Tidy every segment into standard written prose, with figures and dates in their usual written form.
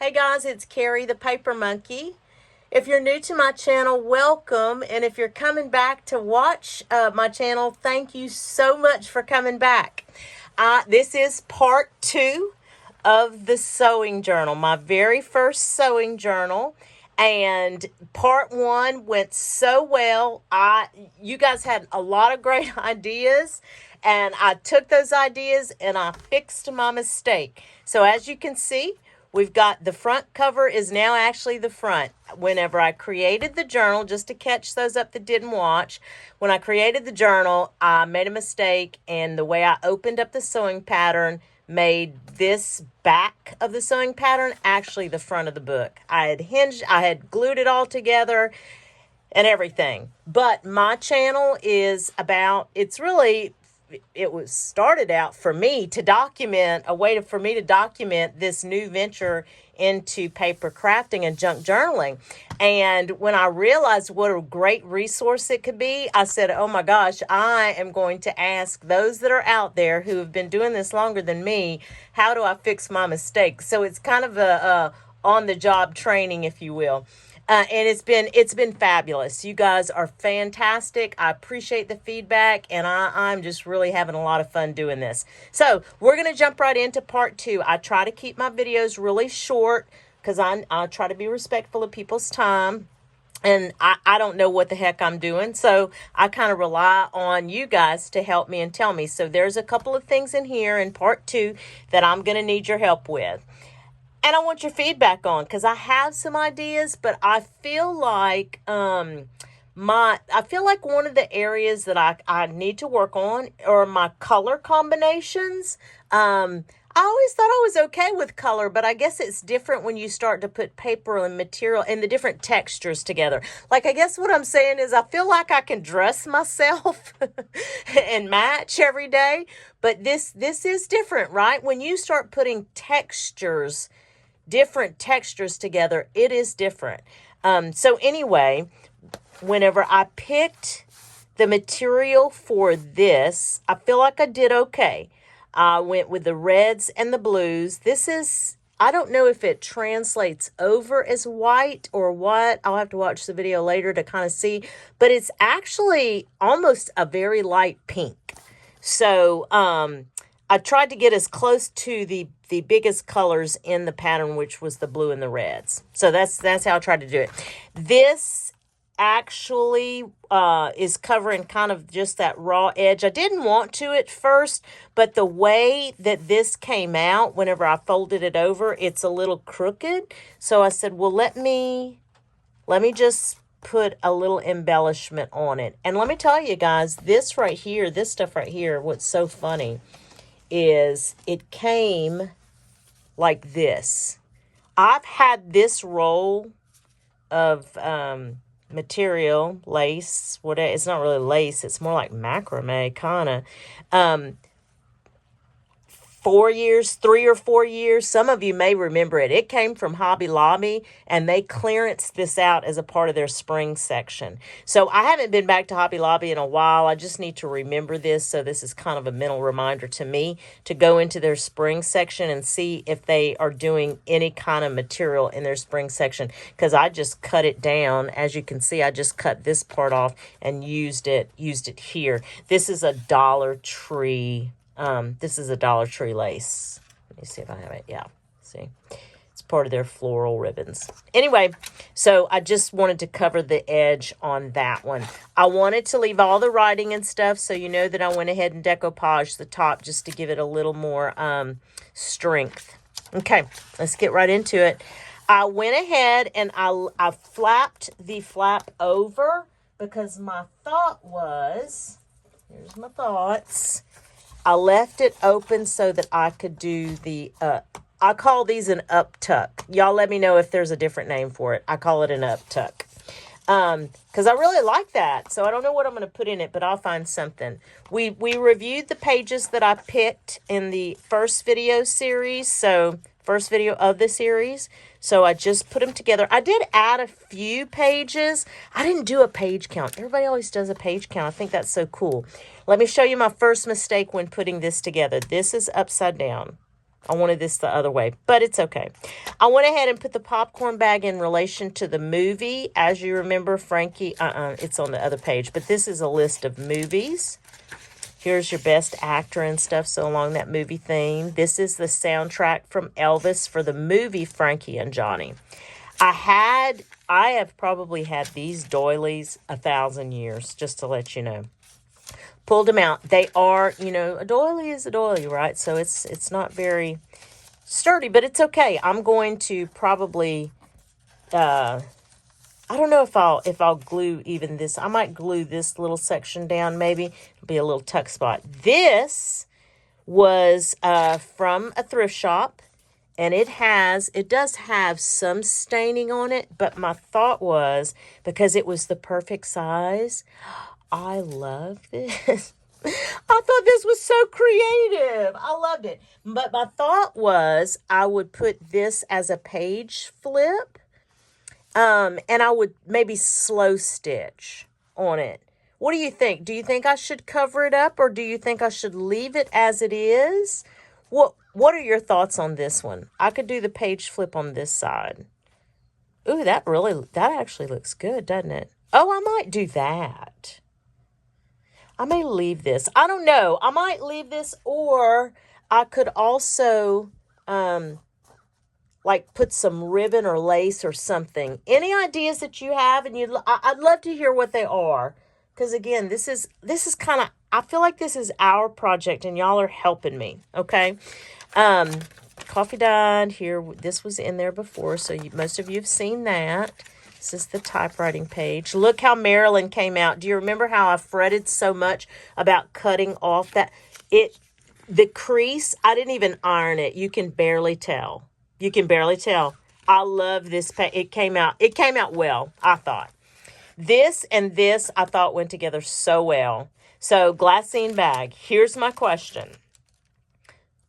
Hey guys, it's Carrie the Paper Monkey. If you're new to my channel, welcome. And if you're coming back to watch my channel, thank you so much for coming back. This is part 2 of the sewing journal, my very first sewing journal. And part 1 went so well. You guys had a lot of great ideas. And I took those ideas and I fixed my mistake. So as you can see, we've got the front cover is now actually the front. Whenever I created the journal, just to catch those up that didn't watch, when I created the journal, I made a mistake, and the way I opened up the sewing pattern made this back of the sewing pattern actually the front of the book. I had glued it all together and everything. But my channel is about, it was started out for me to document, for me to document this new venture into paper crafting and junk journaling. And when I realized what a great resource it could be, I said, oh my gosh, I am going to ask those that are out there who have been doing this longer than me, how do I fix my mistakes? So it's kind of a on-the-job training, if you will. And it's been fabulous. You guys are fantastic. I appreciate the feedback, and I'm just really having a lot of fun doing this. So we're going to jump right into part 2. I try to keep my videos really short because I try to be respectful of people's time. And I don't know what the heck I'm doing. So I kind of rely on you guys to help me and tell me. So there's a couple of things in here in part 2 that I'm going to need your help with. And I want your feedback on, because I have some ideas, but I feel like one of the areas that I need to work on are my color combinations. I always thought I was okay with color, but I guess it's different when you start to put paper and material and the different textures together. Like, I guess what I'm saying is I feel like I can dress myself and match every day, but this is different, right? When you start putting different textures together, it is different. So anyway, whenever I picked the material for this, I feel like I did okay. I went with the reds and the blues. I don't know if it translates over as white or what. I'll have to watch the video later to kind of see, but it's actually almost a very light pink. So I tried to get as close to the biggest colors in the pattern, which was the blue and the reds. So that's how I tried to do it. This actually is covering kind of just that raw edge. I didn't want to at first, but the way that this came out, whenever I folded it over, it's a little crooked. So I said, well, let me just put a little embellishment on it. And let me tell you guys, this stuff right here, what's so funny is it came like this. I've had this roll of material, lace, whatever. It's not really lace. It's more like macrame, kind of. 3 or 4 years. Some of you may remember it. It came from Hobby Lobby, and they clearanced this out as a part of their spring section. So I haven't been back to Hobby Lobby in a while. I just need to remember this. So this is kind of a mental reminder to me to go into their spring section and see if they are doing any kind of material in their spring section, because I just cut it down. As you can see, I just cut this part off and used it here. This is a Dollar Tree. This is a Dollar Tree lace. Let me see if I have it. Yeah, see, it's part of their floral ribbons. Anyway, so I just wanted to cover the edge on that one. I wanted to leave all the writing and stuff, so you know that I went ahead and decoupaged the top just to give it a little more strength. Okay, let's get right into it. I went ahead and I flapped the flap over, because my thought was, here's my thoughts, I left it open so that I could do the, I call these an up tuck. Y'all let me know if there's a different name for it. I call it an up tuck. Because I really like that. So I don't know what I'm going to put in it, but I'll find something. We reviewed the pages that I picked in the first video series. So first video of the series. So I just put them together. I did add a few pages. I didn't do a page count. Everybody always does a page count. I think that's so cool. Let me show you my first mistake when putting this together. This is upside down. I wanted this the other way, but it's okay. I went ahead and put the popcorn bag in relation to the movie. As you remember, Frankie, it's on the other page, but this is a list of movies. Here's your best actor and stuff, so along that movie theme. This is the soundtrack from Elvis for the movie Frankie and Johnny. I have probably had these doilies 1,000 years, just to let you know. Pulled them out. They are, a doily is a doily, right? So it's not very sturdy, but it's okay. I'm going to probably, I don't know if I'll glue even this. I might glue this little section down, maybe. It'll be a little tuck spot. This was from a thrift shop, and it does have some staining on it, but my thought was, because it was the perfect size, I love this. I thought this was so creative. I loved it. But my thought was I would put this as a page flip. And I would maybe slow stitch on it. What do you think? Do you think I should cover it up, or do you think I should leave it as it is? What are your thoughts on this one? I could do the page flip on this side. Ooh, that actually looks good, doesn't it? Oh, I might do that. I may leave this. I don't know. I might leave this, or I could also like put some ribbon or lace or something. Any ideas that you have, and I'd love to hear what they are, because again, this is kind of, I feel like this is our project, and y'all are helping me. Okay, coffee dyed here. This was in there before, so most of you have seen that. This is the typewriting page. Look how Marilyn came out. Do you remember how I fretted so much about cutting off the crease? I didn't even iron it. You can barely tell. You can barely tell. I love this. It came out well, I thought. This and this, I thought, went together so well. So, glassine bag. Here's my question.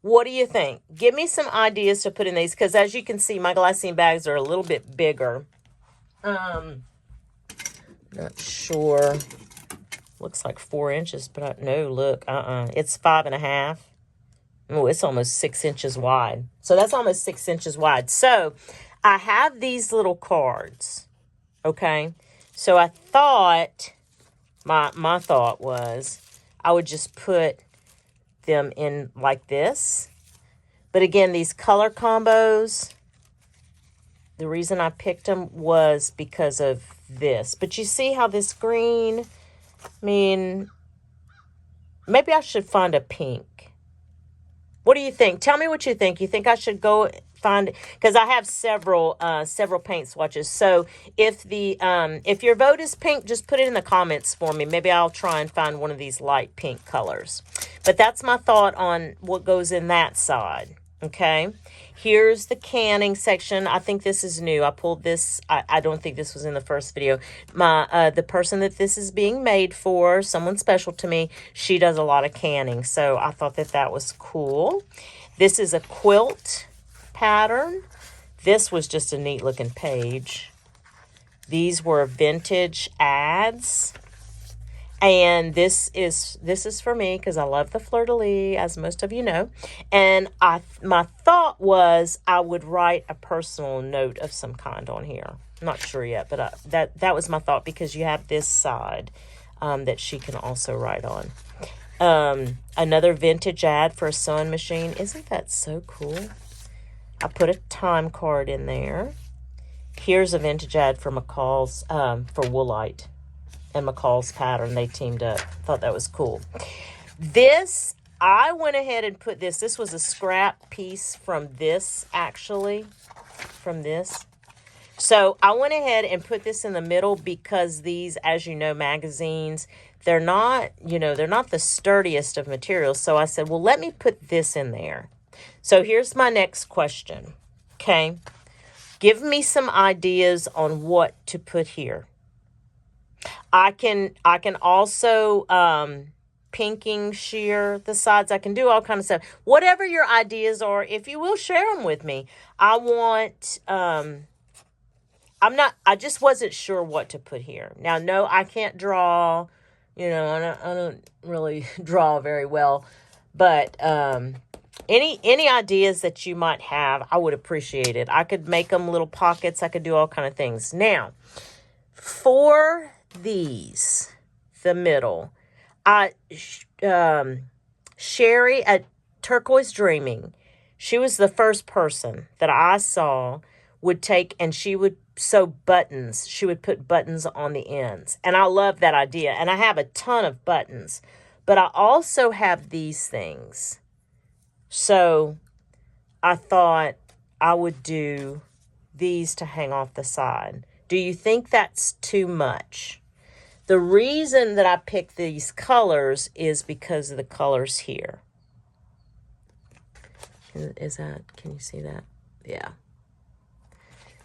What do you think? Give me some ideas to put in these, because as you can see, my glassine bags are a little bit bigger. Not sure. Looks like 4 inches, but no, look, it's 5.5. Oh, it's almost 6 inches wide. So that's almost 6 inches wide. So I have these little cards. Okay. So I thought, my thought was I would just put them in like this. But again, these color combos, the reason I picked them was because of this. But you see how this green, I mean, maybe I should find a pink. What do you think? Tell me what you think. You think I should go find, because I have several paint swatches. So if your vote is pink, just put it in the comments for me. Maybe I'll try and find one of these light pink colors. But that's my thought on what goes in that side. Okay, here's the canning section. I think this is new. I pulled this. I don't think this was in the first video. The person that this is being made for, someone special to me, she does a lot of canning. So I thought that was cool. This is a quilt pattern. This was just a neat looking page. These were vintage ads. And this is for me, because I love the fleur-de-lis, as most of you know. And my thought was I would write a personal note of some kind on here. I'm not sure yet, but that was my thought, because you have this side that she can also write on. Another vintage ad for a sewing machine. Isn't that so cool? I put a time card in there. Here's a vintage ad for McCall's, for Woolite. And McCall's pattern, they teamed up. Thought that was cool. This, I went ahead and put this. This was a scrap piece from this, actually. From this. So I went ahead and put this in the middle, because these, as you know, magazines, they're not, they're not the sturdiest of materials. So I said, well, let me put this in there. So here's my next question. Okay. Give me some ideas on what to put here. I can also pinking shear the sides. I can do all kind of stuff. Whatever your ideas are, if you will, share them with me. I just wasn't sure what to put here. Now, no, I can't draw, I don't really draw very well, but any ideas that you might have, I would appreciate it. I could make them little pockets. I could do all kind of things. Now, for these, the middle, Sherry at Turquoise Dreaming, she was the first person that I saw would take, and she would sew buttons. She would put buttons on the ends. And I love that idea. And I have a ton of buttons. But I also have these things. So I thought I would do these to hang off the side. Do you think that's too much? The reason that I picked these colors is because of the colors here. Can you see that? Yeah.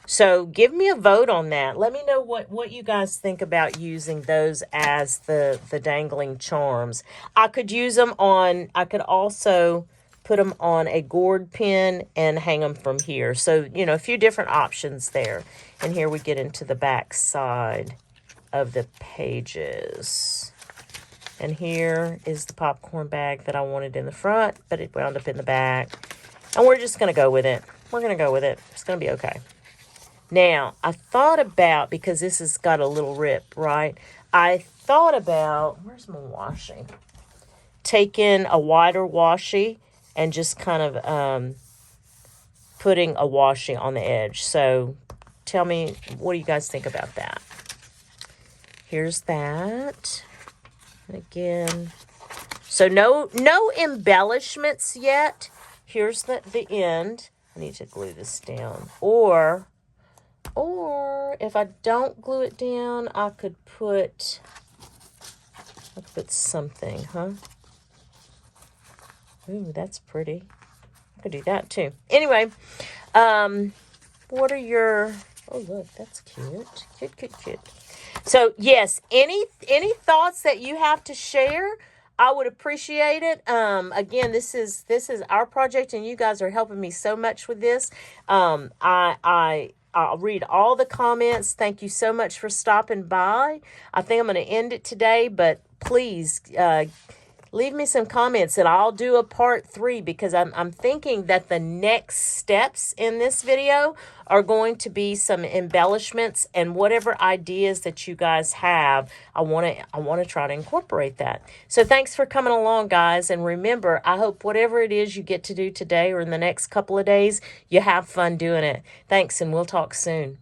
So give me a vote on that. Let me know what you guys think about using those as the dangling charms. I could use them on, I could also put them on a gourd pin and hang them from here. So, you know, a few different options there. And here we get into the back side of the pages. And here is the popcorn bag that I wanted in the front, but it wound up in the back. And we're just going to go with it. We're going to go with it. It's going to be okay. Now, I thought about, because this has got a little rip, right? I thought about, where's my washi? Taking a wider washi and just kind of putting a washi on the edge. So tell me, what do you guys think about that? Here's that. And again, so no embellishments yet. Here's the end. I need to glue this down. Or if I don't glue it down, I could put something, huh? Ooh, that's pretty. I could do that too. Anyway, what are your, oh look, that's cute. Cute. So yes, any thoughts that you have to share, I would appreciate it. Again, this is our project, and you guys are helping me so much with this. I'll read all the comments. Thank you so much for stopping by. I think I'm going to end it today, but please leave me some comments and I'll do a part 3, because I'm thinking that the next steps in this video are going to be some embellishments, and whatever ideas that you guys have, I want to try to incorporate that. So thanks for coming along, guys, and remember, I hope whatever it is you get to do today or in the next couple of days, you have fun doing it. Thanks, and we'll talk soon.